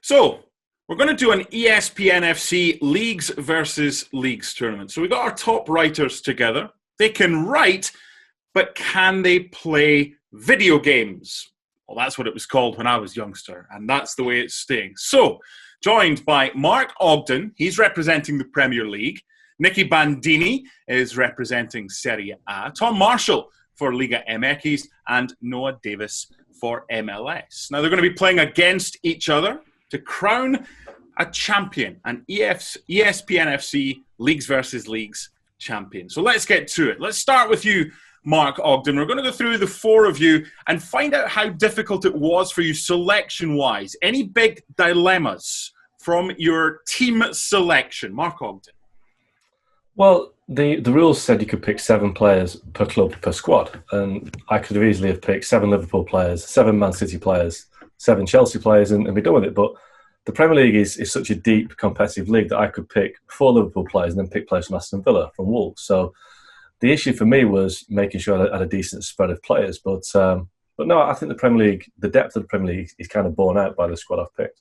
So, we're going to do an ESPN FC Leagues versus Leagues tournament. So, we got our top writers together. They can write, but can they play video games? Well, that's what it was called when I was youngster, and that's the way it's staying. So, joined by Mark Ogden, he's representing the Premier League. Nicky Bandini is representing Serie A. Tom Marshall for Liga MX, and Noah Davis for MLS. Now, they're going to be playing against each other to crown a champion, an ESPN FC Leagues versus Leagues champion. So let's get to it. Let's start with you, Mark Ogden. We're going to go through the four of you and find out how difficult it was for you selection-wise. Any big dilemmas from your team selection? Mark Ogden. Well, the rules said you could pick 7 players per club per squad, and I could have easily have picked 7 Liverpool players, 7 Man City players, 7 Chelsea players, and be done with it. But the Premier League is such a deep competitive league that I could pick 4 Liverpool players and then pick players from Aston Villa, from Wolves. So the issue for me was making sure I had a decent spread of players. But no, I think the Premier League, the depth of the Premier League is kind of borne out by the squad I've picked.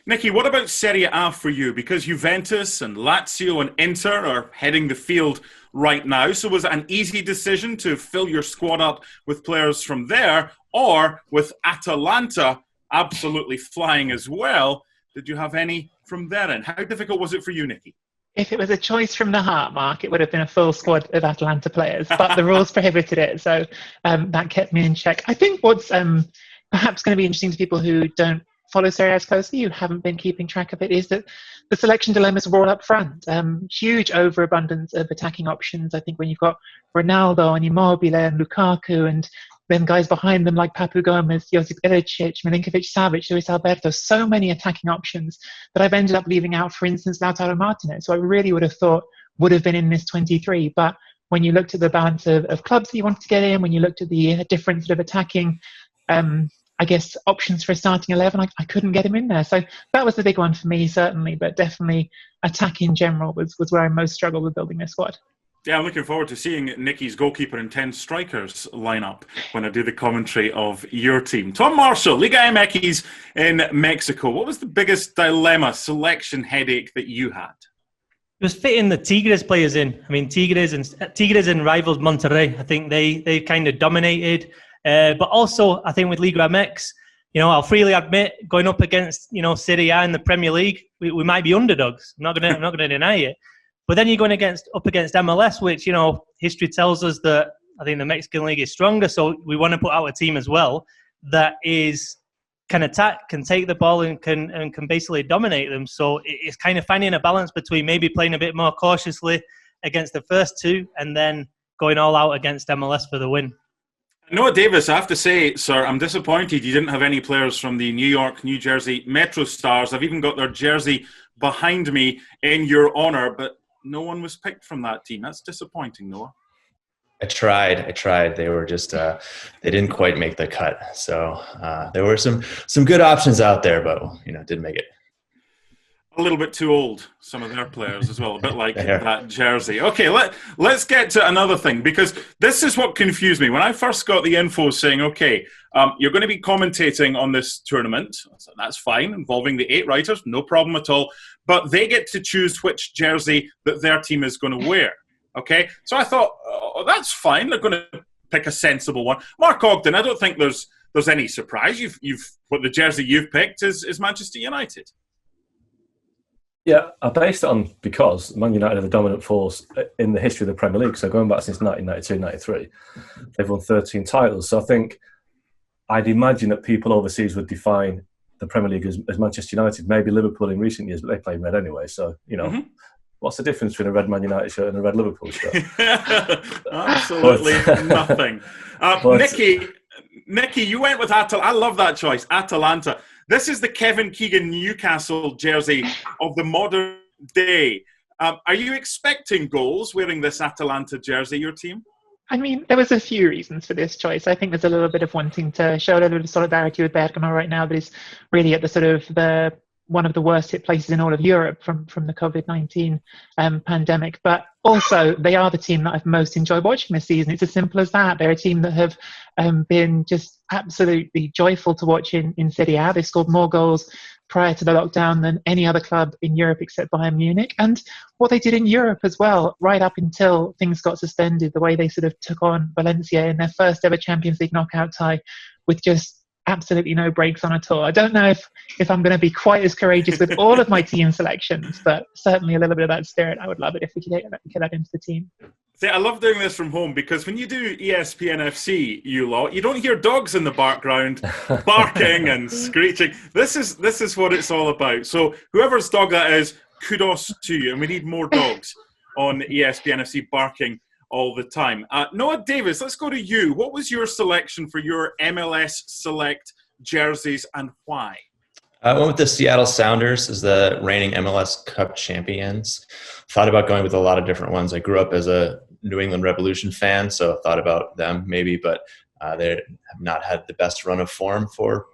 Nicky, what about Serie A for you? Because Juventus and Lazio and Inter are heading the field right now. So was it an easy decision to fill your squad up with players from there, or with Atalanta absolutely flying as well? Did you have any from there? And how difficult was it for you, Nicky? If it was a choice from the heart, Mark, it would have been a full squad of Atalanta players, but the rules prohibited it, so that kept me in check. I think what's perhaps going to be interesting to people who don't follow Serie A as closely, you haven't been keeping track of it, is that the selection dilemmas are all up front. Huge overabundance of attacking options. I think when you've got Ronaldo and Immobile and Lukaku, and then guys behind them like Papu Gomez, Josip Ilicic, Milinkovic-Savic, Luis Alberto, so many attacking options that I've ended up leaving out, for instance, Lautaro Martinez, who I really would have thought would have been in this 23. But when you looked at the balance of clubs that you wanted to get in, when you looked at the different sort of attacking I guess, options for a starting 11, I couldn't get him in there. So that was the big one for me, certainly, but definitely attack in general was where I most struggled with building this squad. Yeah, I'm looking forward to seeing Nicky's goalkeeper and 10 strikers line up when I do the commentary of your team. Tom Marshall, Liga MX in Mexico. What was the biggest dilemma, selection headache that you had? It was fitting the Tigres players in. I mean, Tigres and rivals Monterrey. I think they kind of dominated. But also, I think with Liga MX, I'll freely admit, going up against, Serie A in the Premier League, we might be underdogs. I'm not gonna deny it. But then you're going up against MLS, which, history tells us that I think the Mexican league is stronger. So we want to put out a team as well that can attack, can take the ball, and can basically dominate them. So it's kind of finding a balance between maybe playing a bit more cautiously against the first two and then going all out against MLS for the win. Noah Davis, I have to say, sir, I'm disappointed you didn't have any players from the New York, New Jersey Metro Stars. I've even got their jersey behind me in your honour, but no one was picked from that team. That's disappointing, Noah. I tried. They were just, they didn't quite make the cut. So there were some good options out there, but, didn't make it. A little bit too old, some of their players as well, a bit like that jersey. Okay, let's get to another thing, because this is what confused me. When I first got the info saying, okay, you're going to be commentating on this tournament, so that's fine, involving the 8 writers, no problem at all, but they get to choose which jersey that their team is going to wear, okay? So I thought, that's fine, they're going to pick a sensible one. Mark Ogden, I don't think there's any surprise. What the jersey you've picked is Manchester United. Yeah, I based it on because Man United are the dominant force in the history of the Premier League. So going back since 1992-93, they've won 13 titles. So I think I'd imagine that people overseas would define the Premier League as Manchester United, maybe Liverpool in recent years, but they play red anyway. So, What's the difference between a red Man United shirt and a red Liverpool shirt? Absolutely nothing. Nicky, you went with Atalanta. I love that choice, Atalanta. This is the Kevin Keegan Newcastle jersey of the modern day. Are you expecting goals wearing this Atalanta jersey, your team? I mean, there was a few reasons for this choice. I think there's a little bit of wanting to show a little bit of solidarity with Bergamo right now, that is really at the sort of one of the worst hit places in all of Europe from the COVID-19 pandemic. But also, they are the team that I've most enjoyed watching this season. It's as simple as that. They're a team that have been just absolutely joyful to watch in Serie A. They scored more goals prior to the lockdown than any other club in Europe except Bayern Munich, and what they did in Europe as well, right up until things got suspended, the way they sort of took on Valencia in their first ever Champions League knockout tie with just absolutely no breaks on at all. I don't know if I'm going to be quite as courageous with all of my team selections, but certainly a little bit of that spirit. I would love it if we could get that into the team. See, I love doing this from home because when you do ESPN FC, you lot, you don't hear dogs in the background barking and screeching. This is what it's all about. So whoever's dog that is, kudos to you. And we need more dogs on ESPN FC barking all the time. Noah Davis, let's go to you. What was your selection for your MLS Select jerseys and why? I went with the Seattle Sounders as the reigning MLS Cup champions. Thought about going with a lot of different ones. I grew up as a New England Revolution fan, so I thought about them maybe, but they have not had the best run of form for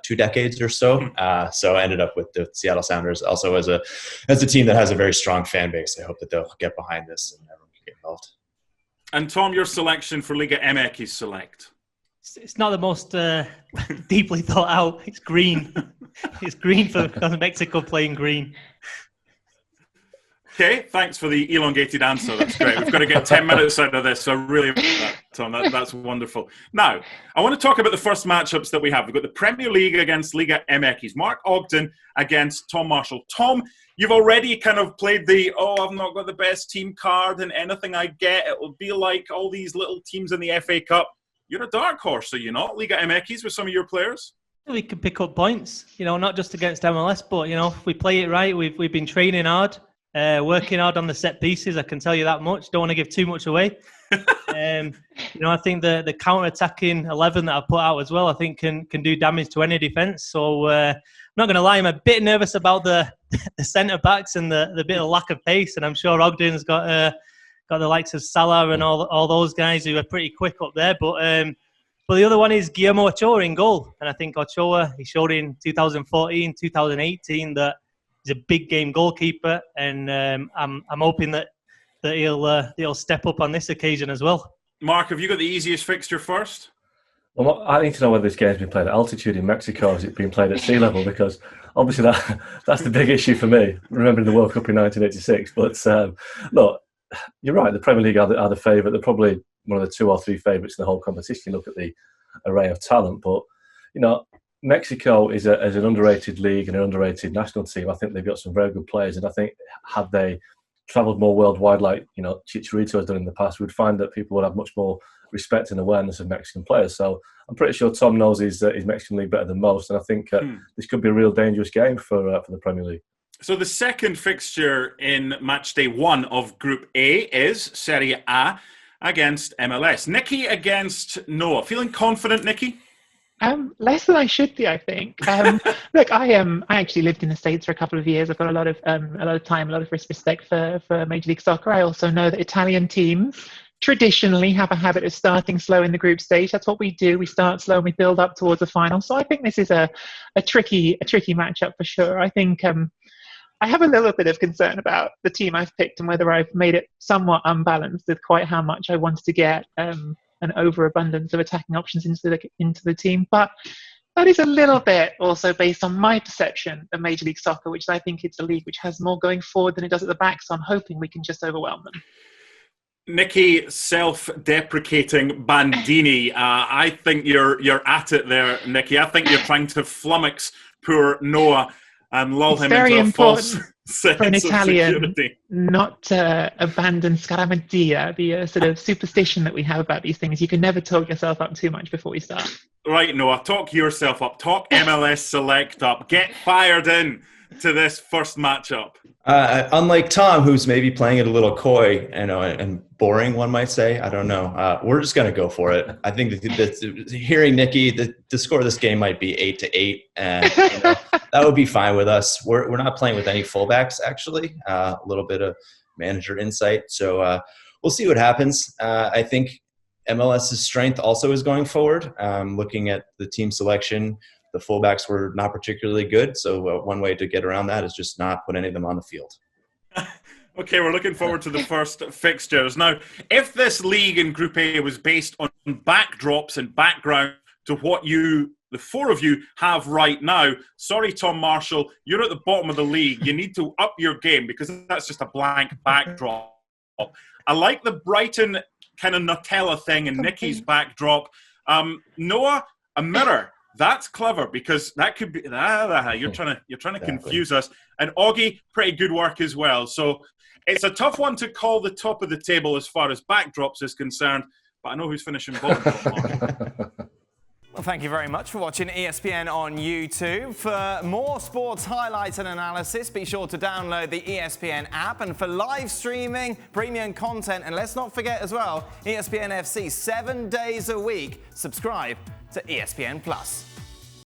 2 decades or so. So I ended up with the Seattle Sounders also as a team that has a very strong fan base. I hope that they'll get behind this and everyone can get involved. And Tom, your selection for Liga MX Select? It's not the most deeply thought out. It's green. It's green for Mexico playing green. Okay, thanks for the elongated answer. That's great. We've got to get 10 minutes out of this, so I really appreciate that, Tom. That's wonderful. Now, I want to talk about the first matchups that we have. We've got the Premier League against Liga MX. Mark Ogden against Tom Marshall. Tom, you've already kind of played I've not got the best team card, and anything I get, it will be like all these little teams in the FA Cup. You're a dark horse, are you not? Liga MX with some of your players? We can pick up points, not just against MLS, but, if we play it right, we've been training hard. Working hard on the set pieces, I can tell you that much. Don't want to give too much away. I think the counter-attacking 11 that I put out as well, I think can do damage to any defence. So I'm not going to lie, I'm a bit nervous about the centre-backs and the bit of lack of pace. And I'm sure Ogden's got the likes of Salah and all those guys who are pretty quick up there. But the other one is Guillermo Ochoa in goal. And I think Ochoa, he showed in 2014, 2018 that he's a big game goalkeeper, and I'm hoping that he'll step up on this occasion as well. Mark, have you got the easiest fixture first? Well, I need to know whether this game's been played at altitude in Mexico or is it being played at sea level, because obviously that's the big issue for me, remembering the World Cup in 1986. But look, you're right, the Premier League are the favourite. They're probably one of the 2 or 3 favourites in the whole competition. You look at the array of talent, but Mexico is an underrated league and an underrated national team. I think they've got some very good players, and I think had they travelled more worldwide like Chicharito has done in the past, we'd find that people would have much more respect and awareness of Mexican players. So I'm pretty sure Tom knows his Mexican league better than most, and I think this could be a real dangerous game for the Premier League. So the second fixture in match day 1 of Group A is Serie A against MLS. Nicky against Noah. Feeling confident, Nicky? Less than I should be, I think. Look, I actually lived in the States for a couple of years. I've got a lot of time, a lot of respect for Major League Soccer. I also know that Italian teams traditionally have a habit of starting slow in the group stage. That's what we do. We start slow and we build up towards the final. So I think this is a tricky matchup for sure. I think I have a little bit of concern about the team I've picked and whether I've made it somewhat unbalanced with quite how much I wanted to get an overabundance of attacking options into the team. But that is a little bit also based on my perception of Major League Soccer, which I think it's a league which has more going forward than it does at the back. So I'm hoping we can just overwhelm them. Nicky, self-deprecating Bandini. I think you're at it there, Nicky. I think you're trying to flummox poor Noah and lull him into a false sense for an Italian of security. Not to abandon scaramantia, the sort of superstition that we have about these things. You can never talk yourself up too much before we start. Right, Noah, talk yourself up. Talk MLS Select up. Get fired in to this first matchup. Unlike Tom, who's maybe playing it a little coy and boring, one might say. I don't know. We're just going to go for it. I think that hearing Nicky, the score of this game might be 8-8, and that would be fine with us. We're not playing with any fullbacks, actually. A little bit of manager insight. So we'll see what happens. I think MLS's strength also is going forward. Looking at the team selection, the fullbacks were not particularly good. So one way to get around that is just not put any of them on the field. Okay, we're looking forward to the first fixtures. Now, if this league in Group A was based on backdrops and background to what you the four of you have right now. Sorry, Tom Marshall, you're at the bottom of the league. You need to up your game because that's just a blank backdrop. I like the Brighton kind of Nutella thing and Nicky's backdrop. Noah, a mirror. That's clever because that could be you're trying to confuse us. And Augie, pretty good work as well. So it's a tough one to call the top of the table as far as backdrops is concerned, but I know who's finishing bottom. Well, thank you very much for watching ESPN on YouTube. For more sports highlights and analysis, be sure to download the ESPN app. And for live streaming, premium content, and let's not forget as well, ESPN FC 7 days a week. Subscribe to ESPN Plus.